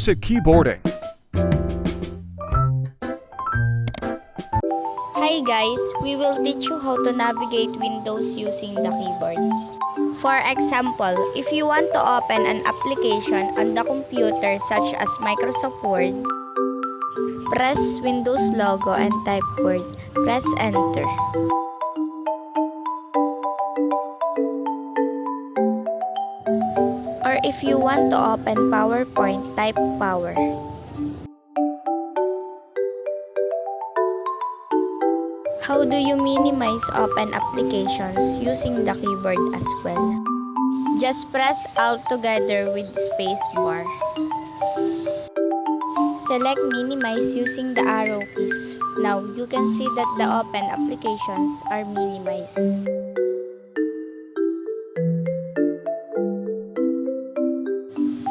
Basic keyboarding. Hi guys, we will teach you how to navigate Windows using the keyboard. For example, if you want to open an application on the computer such as Microsoft Word, press Windows logo and type Word. Press Enter. Or if you want to open PowerPoint, type Power. How do you minimize open applications using the keyboard as well? Just press Alt together with spacebar. Select Minimize using the arrow keys. Now you can see that the open applications are minimized.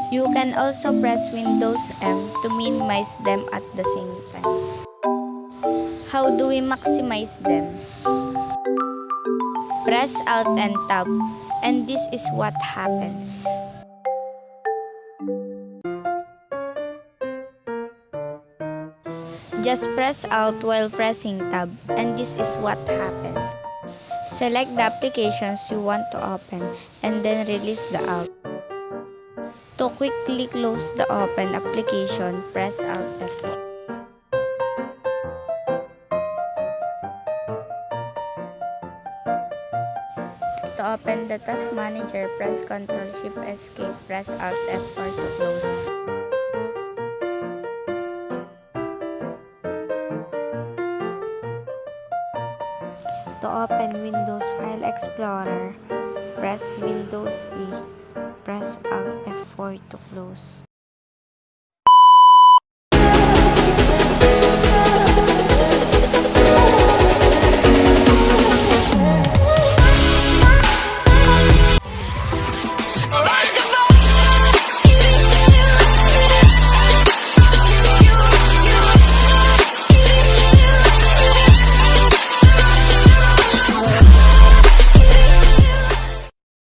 You can also press Windows M to minimize them at the same time. How do we maximize them? Press Alt and Tab, and this is what happens. Just press Alt while pressing Tab, and this is what happens. Select the applications you want to open, and then release the Alt. To quickly close the open application, press Alt F4. To open the Task Manager, press Ctrl-Shift-Escape, press Alt F4 to close. To open Windows File Explorer, press Windows E, press Alt F4 to close.